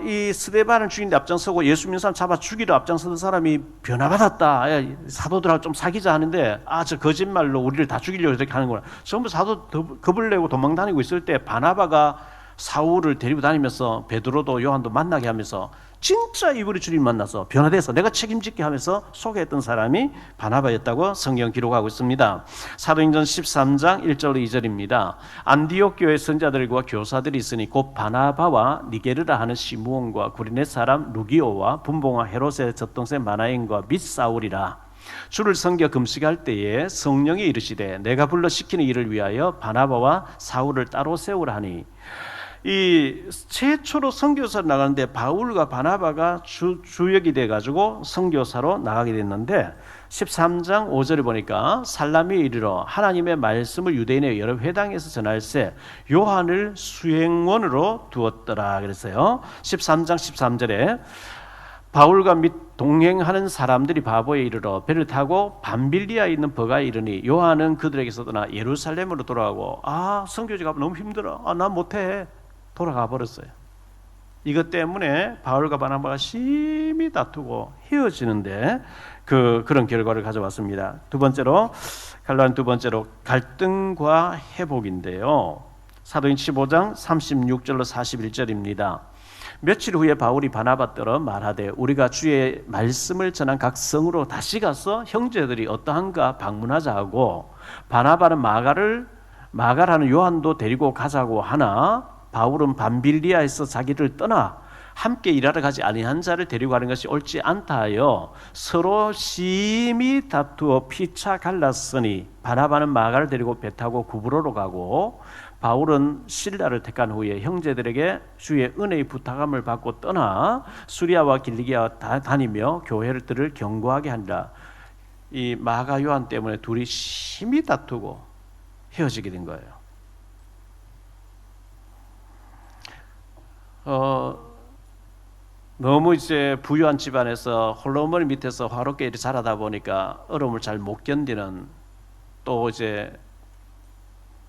이 스데반을 죽이는데 앞장서고 예수 믿는 사람 잡아 죽이러 앞장서던 사람이 변화받았다. 사도들하고 좀 사귀자 하는데 저 거짓말로 우리를 다 죽이려고 이렇게 하는구나. 전부 사도 겁을 내고 도망 다니고 있을 때 바나바가 사울을 데리고 다니면서 베드로도 요한도 만나게 하면서 진짜 이브리 주님 만나서 변화돼서 내가 책임질게 하면서 소개했던 사람이 바나바였다고 성경 기록하고 있습니다. 사도행전 13장 1절 2절입니다. 안디옥 교회 선자들과 교사들이 있으니 곧 바나바와 니게르라 하는 시므온과 구리네 사람 루기오와 분봉아 헤롯의 젖동생 마나엔과 및 사울이라. 주를 섬겨 금식할 때에 성령이 이르시되 내가 불러 시키는 일을 위하여 바나바와 사울을 따로 세우라 하니, 이 최초로 선교사로 나가는데 바울과 바나바가 주역이 돼가지고 선교사로 나가게 됐는데 13장 5절에 보니까 살람이 이르러 하나님의 말씀을 유대인의 여러 회당에서 전할세 요한을 수행원으로 두었더라 그랬어요. 13장 13절에 바울과 및 동행하는 사람들이 바보에 이르러 배를 타고 밤빌리아에 있는 버가에 이르니 요한은 그들에게서 떠나 예루살렘으로 돌아가고 선교지가 너무 힘들어, 난 못해, 돌아가 버렸어요. 이것 때문에 바울과 바나바가 심히 다투고 헤어지는데 그런 결과를 가져왔습니다. 두 번째로 갈등과 회복인데요. 사도행 15장 36절로 41절입니다. 며칠 후에 바울이 바나바 떨어 말하되 우리가 주의 말씀을 전한 각 성으로 다시 가서 형제들이 어떠한가 방문하자 하고, 바나바는 마가라는 요한도 데리고 가자고 하나 바울은 밤빌리아에서 자기를 떠나 함께 일하러 가지 아니한 자를 데리고 가는 것이 옳지 않다 하여 서로 심히 다투어 피차 갈랐으니 바나바는 마가를 데리고 배 타고 구브로로 가고 바울은 실라를 택한 후에 형제들에게 주의 은혜의 부탁함을 받고 떠나 수리아와 길리기아 다니며 교회들을 경고하게 하니라. 이 마가 요한 때문에 둘이 심히 다투고 헤어지게 된 거예요. 너무 이제 부유한 집안에서 홀로머니 밑에서 화롭게 자라다 보니까 어려움을 잘 못 견디는, 또 이제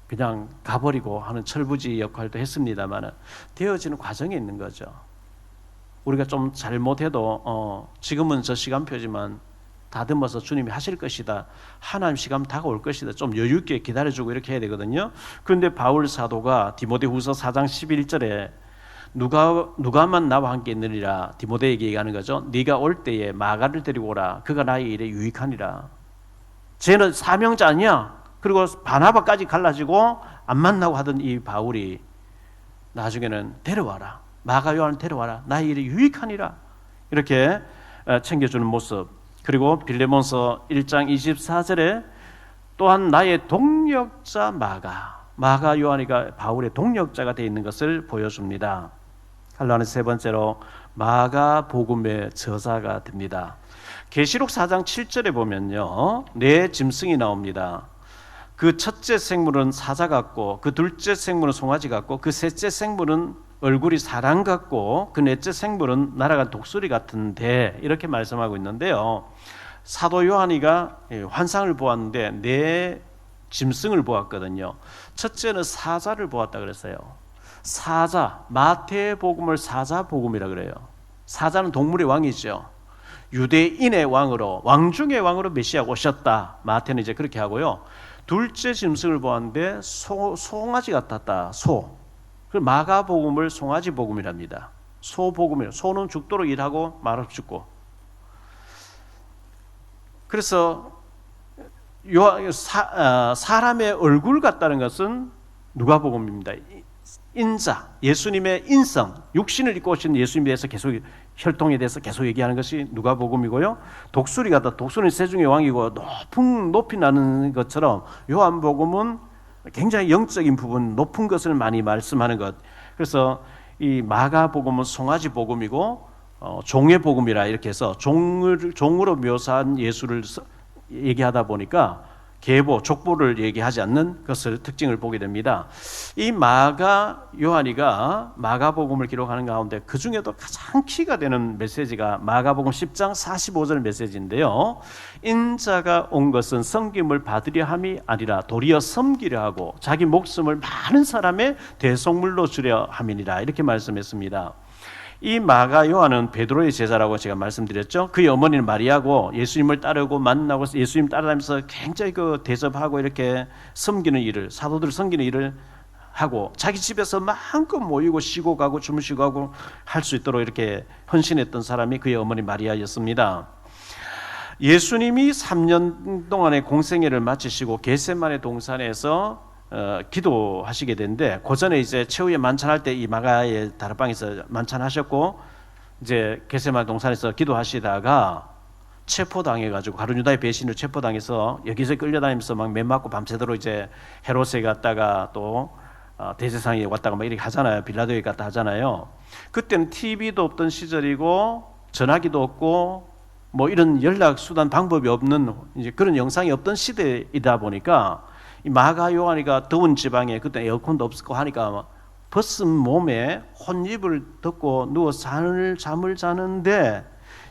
그냥 가버리고 하는 철부지 역할도 했습니다만 되어지는 과정이 있는 거죠. 우리가 좀 잘못해도 지금은 저 시간표지만 다듬어서 주님이 하실 것이다, 하나님 시간 다가올 것이다, 좀 여유 있게 기다려주고 이렇게 해야 되거든요. 그런데 바울 사도가 디모데후서 4장 11절에 누가만 나와 함께 있느니라 디모데에게 얘기하는 거죠. 네가 올 때에 마가를 데리고 오라. 그가 나의 일에 유익하니라. 쟤는 사명자 아니야. 그리고 바나바까지 갈라지고 안 만나고 하던 이 바울이 나중에는 데려와라. 마가 요한을 데려와라. 나의 일에 유익하니라. 이렇게 챙겨주는 모습. 그리고 빌레몬서 1장 24절에 또한 나의 동력자 마가 요한이가 바울의 동력자가 되어 있는 것을 보여줍니다. 한라는 세 번째로 마가 복음의 저자가 됩니다. 계시록 4장 7절에 보면요, 네 짐승이 나옵니다. 그 첫째 생물은 사자 같고, 그 둘째 생물은 송아지 같고, 그 셋째 생물은 얼굴이 사람 같고, 그 넷째 생물은 날아간 독수리 같은데, 이렇게 말씀하고 있는데요. 사도 요한이가 환상을 보았는데 네 짐승을 보았거든요. 첫째는 사자를 보았다 그랬어요. 사자, 마태복음을 사자복음이라 그래요. 사자는 동물의 왕이죠. 유대인의 왕으로, 왕중의 왕으로 메시아가 오셨다. 마태는 이제 그렇게 하고요. 둘째 짐승을 보았는데 송아지 같았다. 소. 마가복음을 송아지복음이랍니다. 소복음이에요. 소는 죽도록 일하고 말없이 죽고. 그래서 사람의 얼굴 같다는 것은 누가복음입니다. 인자, 예수님의 인성, 육신을 입고 오신 예수님에 대해서 계속, 혈통에 대해서 계속 얘기하는 것이 누가복음이고요. 독수리 같다. 독수리는 세중의 왕이고 높이 나는 것처럼 요한복음은 굉장히 영적인 부분, 높은 것을 많이 말씀하는 것. 그래서 이 마가복음은 송아지 복음이고 종의 복음이라 이렇게 해서 종으로 묘사한 예수를 얘기하다 보니까 계보, 족보를 얘기하지 않는 것을 특징을 보게 됩니다. 이 마가 요한이가 마가복음을 기록하는 가운데 그 중에도 가장 키가 되는 메시지가 마가복음 10장 45절 메시지인데요. 인자가 온 것은 섬김을 받으려 함이 아니라 도리어 섬기려 하고 자기 목숨을 많은 사람의 대속물로 주려 함이니라 이렇게 말씀했습니다. 이 마가 요한은 베드로의 제자라고 제가 말씀드렸죠. 그의 어머니는 마리아고 예수님을 따르고 만나고 예수님 따라다니면서 굉장히 대접하고 이렇게 섬기는 일을, 사도들 섬기는 일을 하고 자기 집에서 마음껏 모이고 쉬고 가고 주무시고 가고 할 수 있도록 이렇게 헌신했던 사람이 그의 어머니 마리아였습니다. 예수님이 3년 동안의 공생애를 마치시고 겟세마네 동산에서 기도하시게 되는데, 그 전에 이제 최후의 만찬할 때 이 마가의 다락방에서 만찬하셨고, 이제 겟세마네 동산에서 기도하시다가 체포당해가지고 가룟 유다의 배신을 체포당해서 여기저기 끌려다니면서 막 맨맞고 밤새도록 이제 헤롯에 갔다가 또 대제사장에 왔다가 막 이렇게 하잖아요. 빌라도에 갔다 하잖아요. 그때는 TV도 없던 시절이고 전화기도 없고 뭐 이런 연락 수단 방법이 없는 이제 그런 영상이 없던 시대이다 보니까 이 마가 요한이가 더운 지방에 그때 에어컨도 없었고 하니까 벗은 몸에 혼입을 덮고 누워 잠을 자는데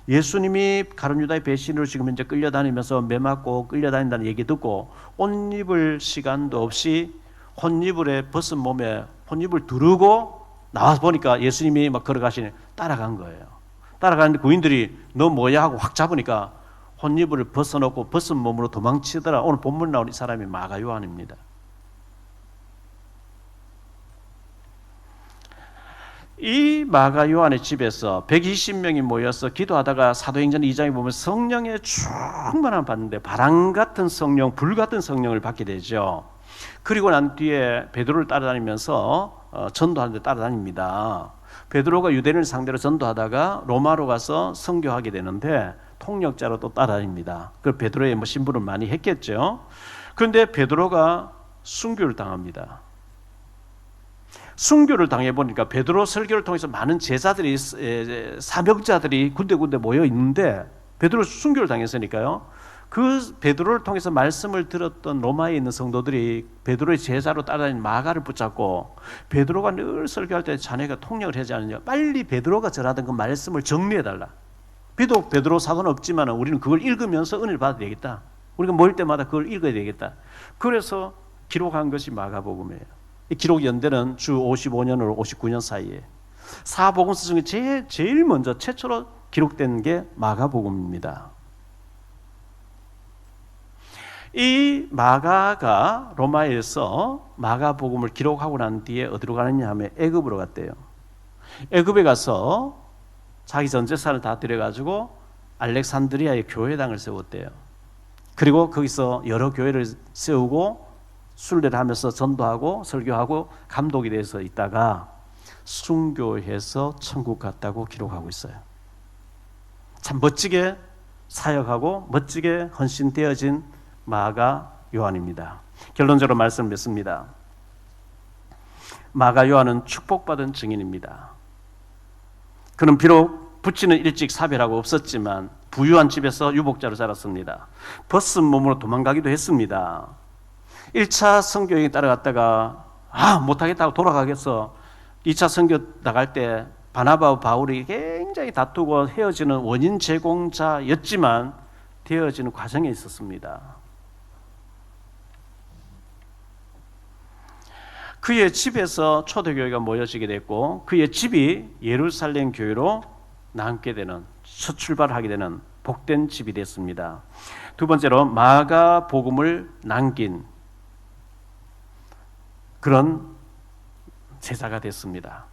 예수님이 가룟 유다의 배신으로 지금 현재 끌려다니면서 매맞고 끌려다닌다는 얘기 듣고 옷 입을 시간도 없이 혼입을에 벗은 몸에 혼입을 두르고 나와 보니까 예수님이 막 걸어가시니 따라간 거예요. 따라가는데 구인들이 너 뭐야 하고 확 잡으니까 혼입을 벗어놓고 벗은 몸으로 도망치더라. 오늘 본문 나온 이 사람이 마가 요한입니다. 이 마가 요한의 집에서 120명이 모여서 기도하다가 사도행전 2장에 보면 성령의 충만함을 받는데 바람 같은 성령, 불 같은 성령을 받게 되죠. 그리고 난 뒤에 베드로를 따라다니면서 전도하는 데 따라다닙니다. 베드로가 유대인을 상대로 전도하다가 로마로 가서 선교하게 되는데 통역자로 또 따라다닙니다. 그 베드로의 신분을 많이 했겠죠. 그런데 베드로가 순교를 당합니다. 순교를 당해보니까 베드로 설교를 통해서 많은 제자들이, 사명자들이 군데군데 모여 있는데 베드로 순교를 당했으니까요. 그 베드로를 통해서 말씀을 들었던 로마에 있는 성도들이 베드로의 제자로 따라다니는 마가를 붙잡고, 베드로가 늘 설교할 때 자네가 통역을 하지 않느냐, 빨리 베드로가 전하던 그 말씀을 정리해달라. 비록 베드로 사도는 없지만 우리는 그걸 읽으면서 은혜를 받아야 되겠다. 우리가 모일 때마다 그걸 읽어야 되겠다. 그래서 기록한 것이 마가복음이에요. 이 기록 연대는 주 55년으로 59년 사이에 사복음서 중에 제일 먼저 최초로 기록된 게 마가복음입니다. 이 마가가 로마에서 마가복음을 기록하고 난 뒤에 어디로 가느냐 하면 애굽으로 갔대요. 애굽에 가서 자기 전 재산을 다 들여가지고 알렉산드리아의 교회당을 세웠대요. 그리고 거기서 여러 교회를 세우고 순례를 하면서 전도하고 설교하고 감독이 돼서 있다가 순교해서 천국 갔다고 기록하고 있어요. 참 멋지게 사역하고 멋지게 헌신되어진 마가 요한입니다. 결론적으로 말씀을 맺습니다. 마가 요한은 축복받은 증인입니다. 그는 비록 부친은 일찍 사별하고 없었지만 부유한 집에서 유복자로 자랐습니다. 벗은 몸으로 도망가기도 했습니다. 1차 선교여행 따라갔다가 못하겠다고 돌아가겠어. 2차 선교 나갈 때 바나바와 바울이 굉장히 다투고 헤어지는 원인 제공자였지만 되어지는 과정에 있었습니다. 그의 집에서 초대교회가 모여지게 됐고 그의 집이 예루살렘 교회로 남게 되는, 첫 출발하게 되는 복된 집이 됐습니다. 두 번째로 마가 복음을 남긴 그런 제자가 됐습니다.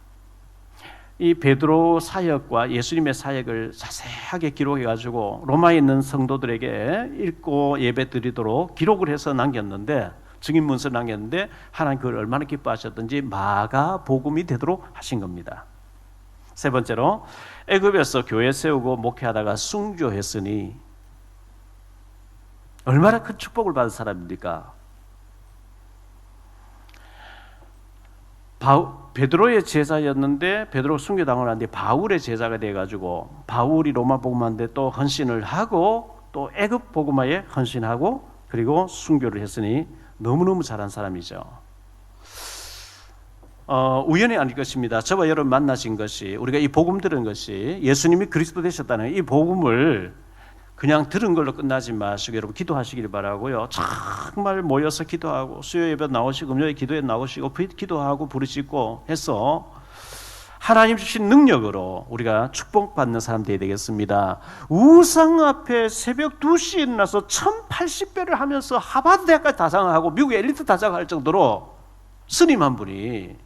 이 베드로 사역과 예수님의 사역을 자세하게 기록해가지고 로마에 있는 성도들에게 읽고 예배 드리도록 기록을 해서 남겼는데, 증인 문서를 남겼는데 하나님 그걸 얼마나 기뻐하셨던지 마가 복음이 되도록 하신 겁니다. 세 번째로 애굽에서 교회 세우고 목회하다가 순교했으니 얼마나 큰 축복을 받은 사람입니까? 베드로의 제자였는데 베드로 순교당을 하는데 바울의 제자가 돼가지고 바울이 로마 복음하는데 또 헌신을 하고 또 애굽 복음화에 헌신하고 그리고 순교를 했으니 너무너무 잘한 사람이죠. 우연이 아닐 것입니다. 저와 여러분 만나신 것이, 우리가 이 복음 들은 것이 예수님이 그리스도 되셨다는 이 복음을 그냥 들은 걸로 끝나지 마시고 여러분 기도하시길 바라고요. 정말 모여서 기도하고 수요 예배 나오시고 금요일 기도에 나오시고 기도하고 부르짖고 해서 하나님 주신 능력으로 우리가 축복받는 사람 되어야 되겠습니다. 우상 앞에 새벽 2시에 일어나서 1080배를 하면서 하버드 대학까지 다장하고 미국 엘리트 다장할 정도로 스님 한 분이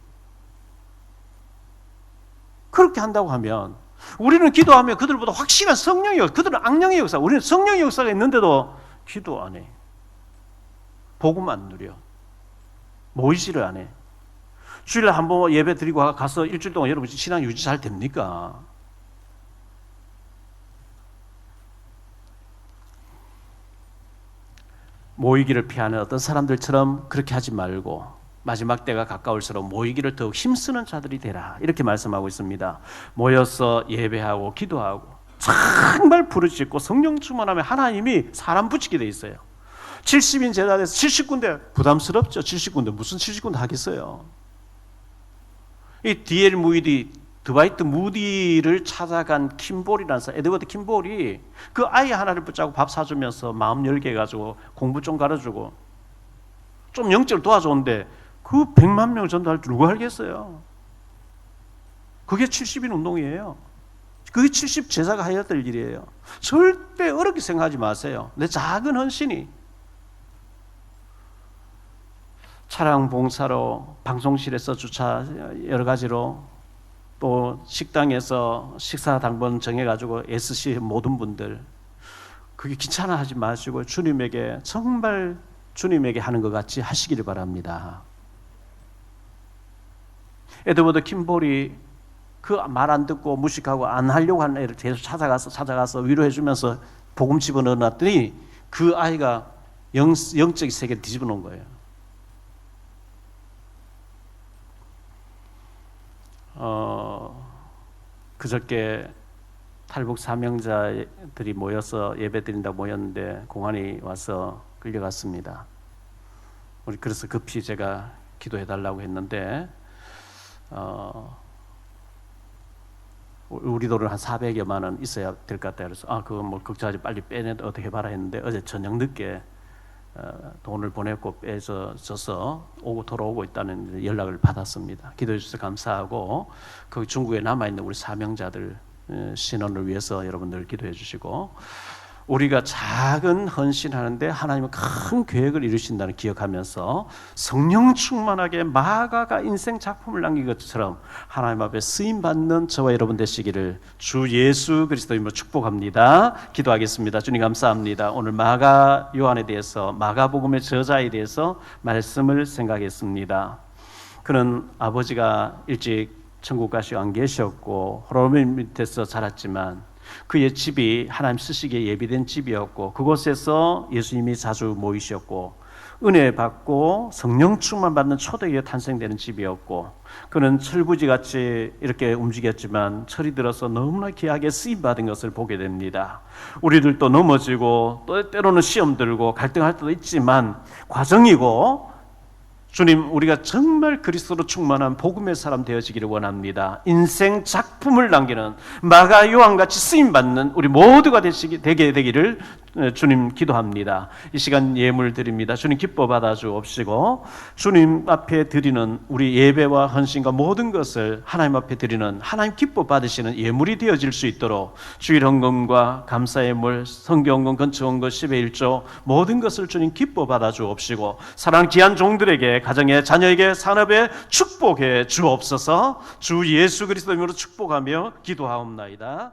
그렇게 한다고 하면 우리는 기도하면 그들보다 확실한 성령의 역사, 그들은 악령의 역사, 우리는 성령의 역사가 있는데도 기도 안 해. 복음 안 누려. 모이지를 안 해. 주일날 한번 예배 드리고 가서 일주일 동안 여러분 신앙 유지 잘 됩니까? 모이기를 피하는 어떤 사람들처럼 그렇게 하지 말고 마지막 때가 가까울수록 모이기를 더욱 힘쓰는 자들이 되라, 이렇게 말씀하고 있습니다. 모여서 예배하고 기도하고 정말 부르짖고 성령 충만하면 하나님이 사람 붙이게 돼 있어요. 70인 제자 돼서 70군데 부담스럽죠. 70군데 무슨 70군데 하겠어요. 이 D.L. 무디, 드와이트 무디를 찾아간 킴볼이라는 사람, 에드워드 킴볼이 그 아이 하나를 붙잡고 밥 사주면서 마음 열게 해가지고 공부 좀 가르쳐주고 좀 영적으로 도와줬는데 그 100만 명을 전도할 줄 누가 알겠어요? 그게 70인 운동이에요. 그게 70 제자가 해야 될 일이에요. 절대 어렵게 생각하지 마세요. 내 작은 헌신이 차량 봉사로, 방송실에서 주차 여러 가지로, 또 식당에서 식사 당번 정해가지고 SC 모든 분들 그게 귀찮아하지 마시고 주님에게 정말 주님에게 하는 것 같이 하시기를 바랍니다. 에드워드 킴볼이 그 말 안 듣고 무식하고 안 하려고 하는 애를 계속 찾아가서 위로해주면서 복음 집어넣어놨더니 그 아이가 영적 세계를 뒤집어 놓은 거예요. 그저께 탈북 사명자들이 모여서 예배 드린다고 모였는데 공안이 와서 끌려갔습니다. 우리 그래서 급히 제가 기도해 달라고 했는데 우리 돈은 한 400여만 원 있어야 될 것 같다. 그래서 그거 뭐 걱정하지, 빨리 빼내 어떻게 봐라 했는데 어제 저녁 늦게 돈을 보냈고 빼서 줘서 돌아오고 있다는 연락을 받았습니다. 기도해 주셔서 감사하고 거기 중국에 남아있는 우리 사명자들 신원을 위해서 여러분들 기도해 주시고, 우리가 작은 헌신하는데 하나님은 큰 계획을 이루신다는 기억하면서 성령 충만하게 마가가 인생 작품을 남긴 것처럼 하나님 앞에 쓰임받는 저와 여러분 되시기를 주 예수 그리스도 이름으로 축복합니다. 기도하겠습니다. 주님 감사합니다. 오늘 마가 요한에 대해서, 마가복음의 저자에 대해서 말씀을 생각했습니다. 그는 아버지가 일찍 천국 가시고 안 계셨고 호르몬 밑에서 자랐지만 그의 집이 하나님 쓰시기에 예비된 집이었고 그곳에서 예수님이 자주 모이셨고 은혜 받고 성령 충만 받는 초대교회 탄생되는 집이었고, 그는 철부지같이 이렇게 움직였지만 철이 들어서 너무나 귀하게 쓰임받은 것을 보게 됩니다. 우리들도 넘어지고 또 때로는 시험 들고 갈등할 때도 있지만 과정이고, 주님, 우리가 정말 그리스도로 충만한 복음의 사람 되어지기를 원합니다. 인생 작품을 남기는 마가 요한같이 쓰임받는 우리 모두가 되게 되기를 주님 기도합니다. 이 시간 예물 드립니다. 주님 기뻐 받아 주옵시고, 주님 앞에 드리는 우리 예배와 헌신과 모든 것을 하나님 앞에 드리는 하나님 기뻐 받으시는 예물이 되어질 수 있도록 주일 헌금과 감사 예물, 성교 헌금, 건축 헌금, 10의 1조 모든 것을 주님 기뻐 받아 주옵시고, 사랑하는 귀한 종들에게, 가정에, 자녀에게, 산업에 축복해 주옵소서. 주 예수 그리스도 이름으로 축복하며 기도하옵나이다.